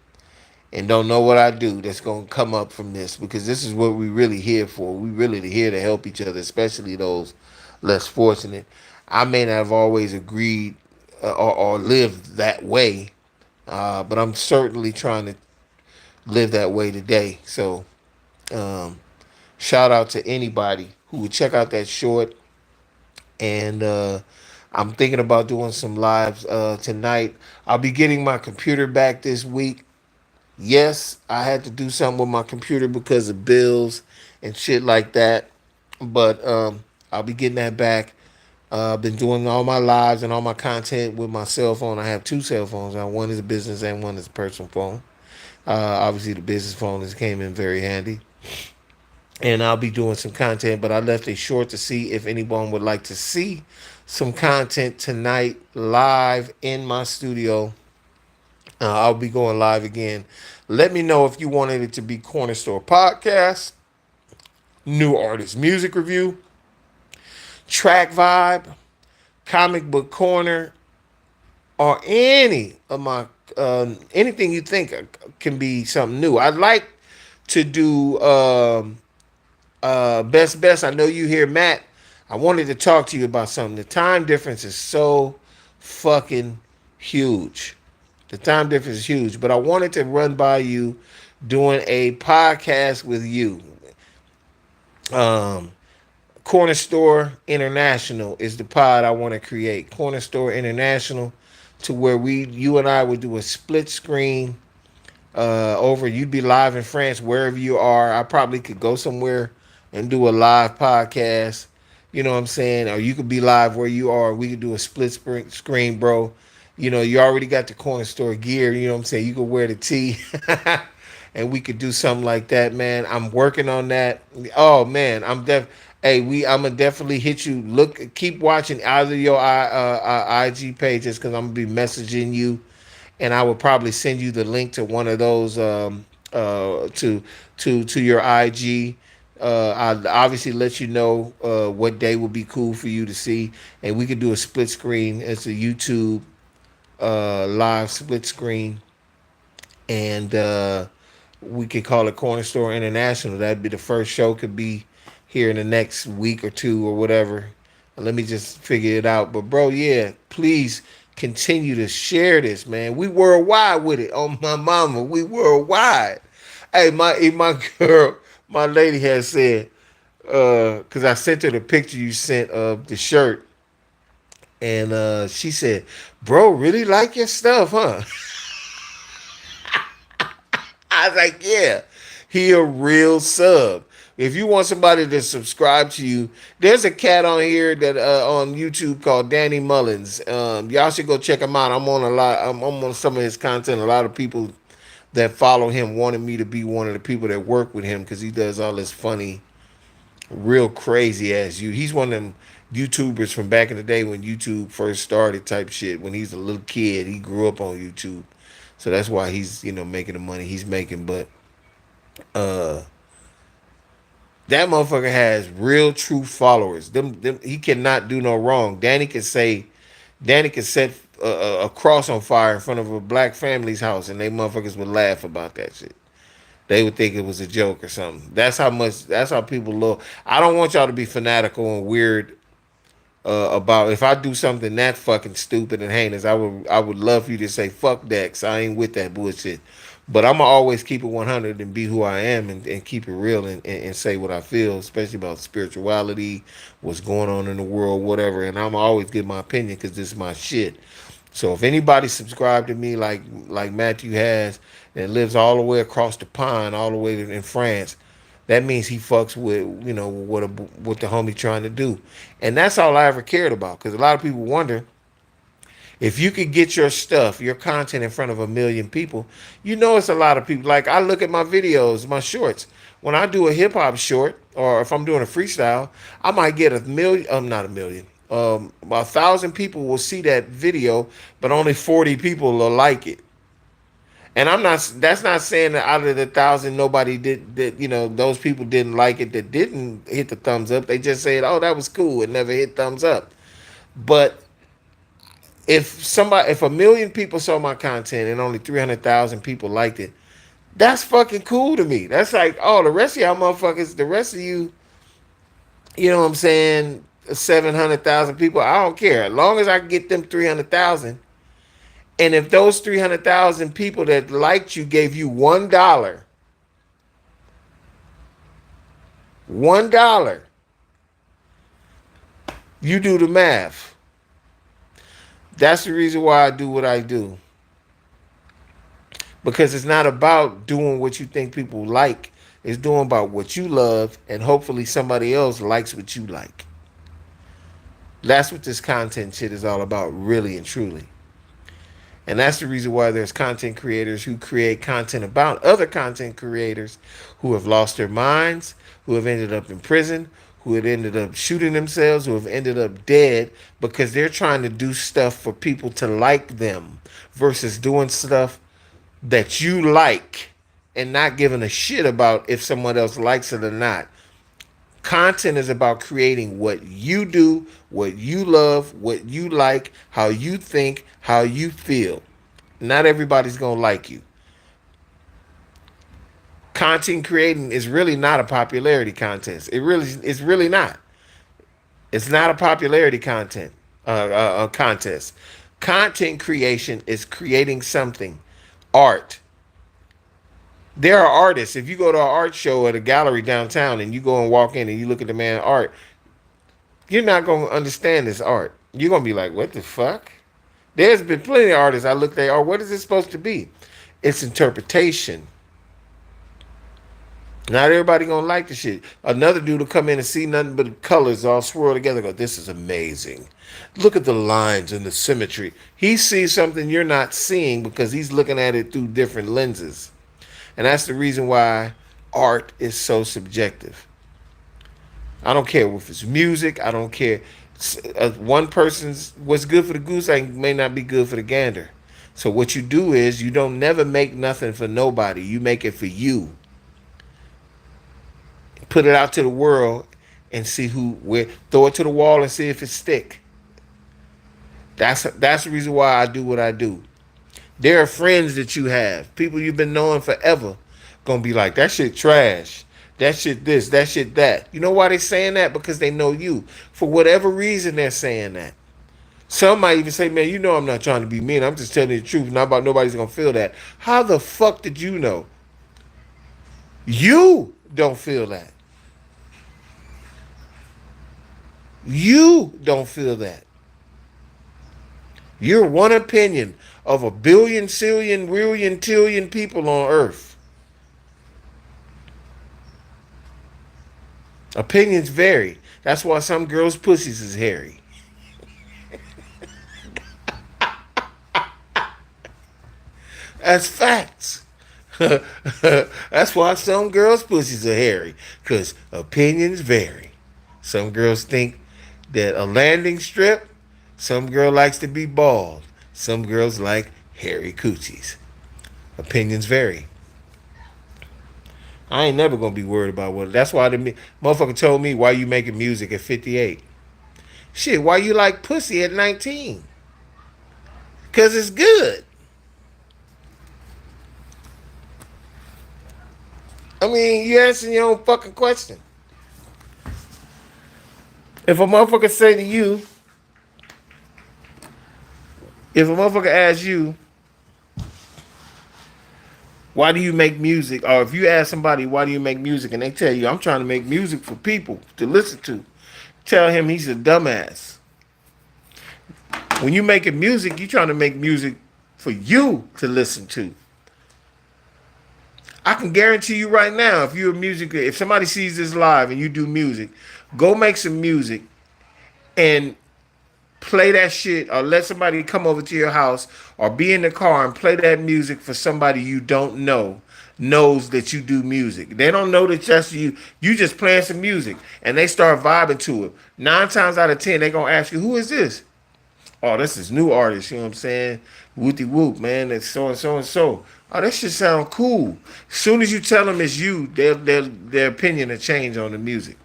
and don't know what I do that's going to come up from this, because this is what we really here for. We really here to help each other, especially those less fortunate. I may not have always agreed or lived that way, but I'm certainly trying to live that way today. So um, shout out to anybody who would check out that short. And I'm thinking about doing some lives tonight. I'll be getting my computer back this week. Yes, I had to do something with my computer because of bills and shit like that. But I'll be getting that back. I've been doing all my lives and all my content with my cell phone. I have two cell phones. One is a business and one is a personal phone. Obviously, the business phone has came in very handy. And I'll be doing some content, but I left a short to see if anyone would like to see some content tonight live in my studio. I'll be going live again. Let me know if you wanted it to be Corner Store Podcast, New Artist Music Review, Track Vibe, Comic Book Corner, or any of my anything you think can be something new. I'd like to do best. I know you hear Matt. I wanted to talk to you about something. The time difference is so fucking huge. The time difference is huge, but I wanted to run by you doing a podcast with you. Um, Corner Store International is the pod I want to create. Corner Store International, to where you and I would do a split screen over. You'd be live in France, wherever you are. I probably could go somewhere and do a live podcast. You know what I'm saying? Or you could be live where you are. We could do a split screen, bro. You already got the corner store gear. You know what I'm saying? You could wear the tee. And we could do something like that, man. I'm working on that. Oh man, Hey, I'm gonna definitely hit you. Keep watching either your IG pages, because I'm gonna be messaging you, and I will probably send you the link to one of those to your IG. I'll obviously let you know what day would be cool for you to see, and we could do a split screen. It's a YouTube live split screen, and we could call it Corner Store International. That'd be the first show. Could be here in the next week or two or whatever. Let me just figure it out. But bro, yeah, please continue to share this, man. We worldwide with it. Oh my mama, we worldwide. Hey, my girl, my lady has said, because I sent her the picture you sent of the shirt, and she said, "Bro, really like your stuff, huh?" I was like, "Yeah, he a real sub." If you want somebody to subscribe to you, there's a cat on here that on YouTube called Danny Mullins. Y'all should go check him out. I'm on a lot. I'm on some of his content. A lot of people that follow him wanted me to be one of the people that work with him, because he does all this funny, real crazy ass you. He's one of them YouTubers from back in the day when YouTube first started type shit. When he's a little kid, he grew up on YouTube. So that's why he's, making the money he's making. But uh that motherfucker has real true followers. Them he cannot do no wrong. Danny can set a cross on fire in front of a black family's house, and they motherfuckers would laugh about that shit. They would think it was a joke or something. That's how much. That's how people look. I don't want y'all to be fanatical and weird about if I do something that fucking stupid and heinous. I would love for you to say fuck that, 'cause I ain't with that bullshit. But I'm gonna always keep it 100 and be who I am and keep it real and say what I feel, especially about spirituality, what's going on in the world, whatever. And I'm always give my opinion because this is my shit. So if anybody subscribe to me like Matthew has and lives all the way across the pond, all the way in France, that means he fucks with what the homie trying to do, and that's all I ever cared about. Because a lot of people wonder if you could get your stuff, your content in front of a million people, it's a lot of people. Like I look at my videos, my shorts. When I do a hip hop short, or if I'm doing a freestyle, I might get a million. Not a million. About 1,000 people will see that video, but only 40 people will like it. And I'm not. That's not saying that out of the 1,000, nobody did. That those people didn't like it. That didn't hit the thumbs up. They just said, "Oh, that was cool." It never hit thumbs up. But if a million people saw my content and only 300,000 people liked it, that's fucking cool to me. That's like, oh, the rest of y'all motherfuckers, the rest of you, you know what I'm saying, 700,000 people, I don't care. As long as I can get them 300,000. And if those 300,000 people that liked you gave you $1, you do the math. That's the reason why I do what I do. Because it's not about doing what you think people like. It's doing about what you love, and hopefully somebody else likes what you like. That's what this content shit is all about, really and truly. And that's the reason why there's content creators who create content about other content creators who have lost their minds, who have ended up in prison, who have ended up shooting themselves, who have ended up dead because they're trying to do stuff for people to like them versus doing stuff that you like and not giving a shit about if someone else likes it or not. Content is about creating what you do, what you love, what you like, how you think, how you feel. Not everybody's going to like you. Content creating is really not a popularity contest. It's really not. It's not a popularity contest. Content creation is creating something, art. There are artists. If you go to an art show at a gallery downtown and you go and walk in and you look at the man's art, you're not going to understand this art. You're going to be like, what the fuck? There's been plenty of artists I looked at, what is it supposed to be? It's interpretation. Not everybody going to like the shit. Another dude will come in and see nothing but colors all swirled together. Go, this is amazing. Look at the lines and the symmetry. He sees something you're not seeing because he's looking at it through different lenses. And that's the reason why art is so subjective. I don't care if it's music. I don't care. One person's what's good for the goose may not be good for the gander. So what you do is you don't never make nothing for nobody. You make it for you. Put it out to the world and see where. Throw it to the wall and see if it stick. That's the reason why I do what I do. There are friends that you have, people you've been knowing forever, gonna be like, that shit trash. That shit this, that shit that. You know why they saying that? Because they know you. For whatever reason, they're saying that. Some might even say, man, I'm not trying to be mean. I'm just telling you the truth. Not about nobody's gonna feel that. How the fuck did you know? You don't feel that. You don't feel that. You're one opinion of a billion, zillion, billion, trillion people on Earth. Opinions vary. That's why some girls' pussies is hairy. That's facts. That's why some girls' pussies are hairy. Because opinions vary. Some girls think that a landing strip, some girl likes to be bald. Some girls like hairy coochies. Opinions vary. I ain't never gonna be worried about what. That's why the motherfucker told me, why you making music at 58? Shit, why you like pussy at 19? Cause it's good. I mean, you answering your own fucking question. If a motherfucker say to you, if a motherfucker asks you, why do you make music? Or if you ask somebody, why do you make music? And they tell you, I'm trying to make music for people to listen to. Tell him he's a dumbass. When you making music, you trying to make music for you to listen to. I can guarantee you right now, if you're a music, if somebody sees this live and you do music, go make some music and play that shit, or let somebody come over to your house or be in the car and play that music for somebody you don't know knows that you do music. They don't know that just you just playing some music and they start vibing to it. 9 times out of 10, they gonna ask you, who is this? Oh, this is new artist, you know what I'm saying? Whoopty whoop, man, that's so and so and so. Oh, that shit sound cool. As soon as you tell them it's you, their opinion will change on the music.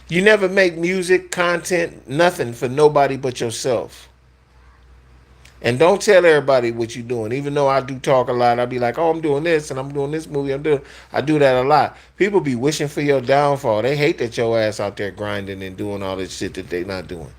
You never make music, content, nothing for nobody but yourself. And don't tell everybody what you're doing. Even though I do talk a lot, I be like, "Oh, I'm doing this and I'm doing this movie. I do that a lot." People be wishing for your downfall. They hate that your ass out there grinding and doing all this shit that they not doing.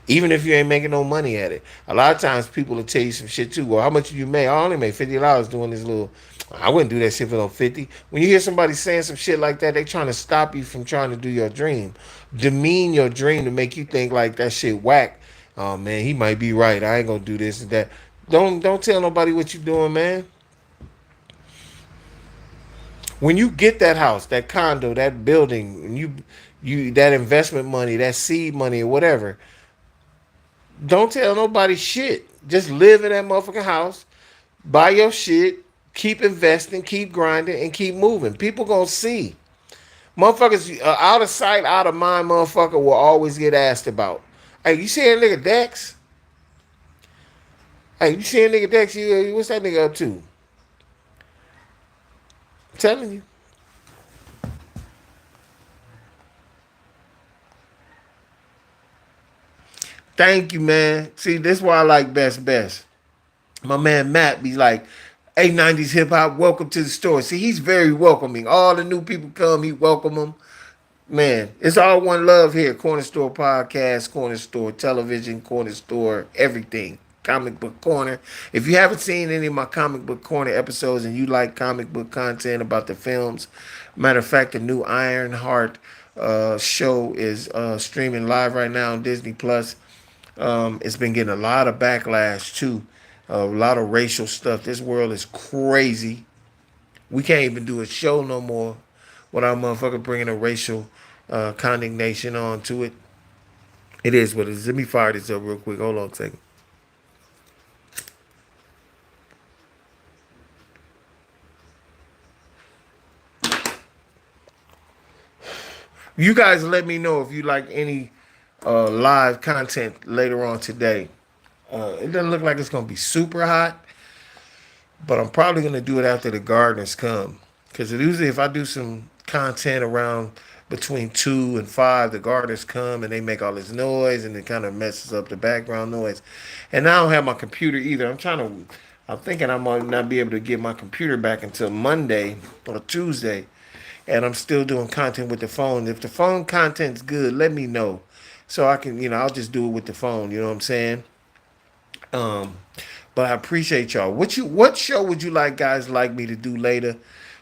Even if you ain't making no money at it. A lot of times people will tell you some shit too. Well, how much did you make? I only made $50 doing this little. I wouldn't do that shit for no 50. When you hear somebody saying some shit like that, they trying to stop you from trying to do your dream. Demean your dream to make you think like that shit whack. Oh man, he might be right. I ain't gonna do this and that. Don't tell nobody what you doing, man. When you get that house, that condo, that building, and you that investment money, that seed money or whatever, don't tell nobody shit. Just live in that motherfucking house, buy your shit, keep investing, keep grinding, and keep moving. People gonna see. Motherfuckers, out of sight, out of mind, motherfucker will always get asked about. Hey, you see that nigga Dex? Hey, you see that nigga Dex? What's that nigga up to? I'm telling you. Thank you, man. See, this is why I like Best Best. My man Matt be like, "Hey, 90s hip hop, welcome to the store." See, he's very welcoming. All the new people come, he welcome them. Man, it's all one love here. Corner Store Podcast, Corner Store Television, Corner Store everything. Comic Book Corner. If you haven't seen any of my Comic Book Corner episodes and you like comic book content about the films, matter of fact, the new Ironheart show is streaming live right now on Disney Plus. It's been getting a lot of backlash too, a lot of racial stuff. This world is crazy. We can't even do a show no more without motherfucker bringing a racial condemnation onto it. It is what it is. Let me fire this up real quick. Hold on a second. You guys let me know if you like any live content later on today. It doesn't look like it's gonna be super hot, but I'm probably gonna do it after the gardeners come. Cause usually if I do some content around between 2 and 5, the gardeners come and they make all this noise and it kind of messes up the background noise. And I don't have my computer either. I'm thinking I might not be able to get my computer back until Monday or Tuesday. And I'm still doing content with the phone. If the phone content's good, let me know. So I can, I'll just do it with the phone, you know what I'm saying? Um, but I appreciate y'all. What show would you like guys like me to do later?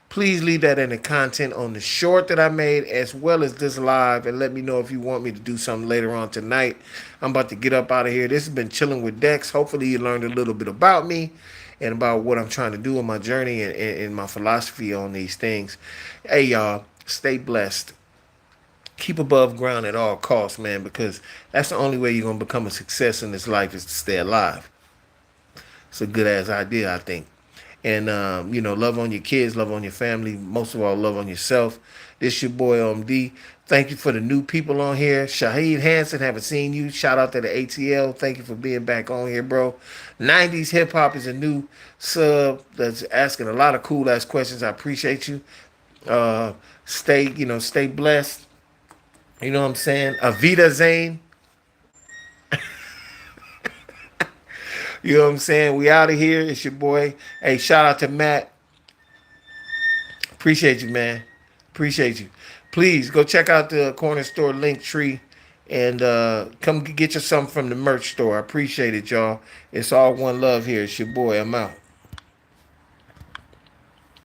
Please leave that in the content on the short that I made as well as this live and let me know if you want me to do something later on tonight. I'm about to get up out of here. This has been Chilling with Dex. Hopefully you learned a little bit about me and about what I'm trying to do in my journey and my philosophy on these things. Hey y'all, stay blessed. Keep above ground at all costs, man, because that's the only way you're gonna become a success in this life is to stay alive. It's a good ass idea, I think. And love on your kids, love on your family, most of all, love on yourself. This your boy OMD. Thank you for the new people on here. Shahid Hansen, haven't seen you. Shout out to the ATL. Thank you for being back on here, bro. 90s hip hop is a new sub that's asking a lot of cool ass questions. I appreciate you. Uh, stay blessed. You know what I'm saying? Avita Zane. You know what I'm saying? We out of here. It's your boy. Hey, shout out to Matt. Appreciate you, man. Appreciate you. Please go check out the corner store link tree and come get you something from the merch store. I appreciate it, y'all. It's all one love here. It's your boy. I'm out.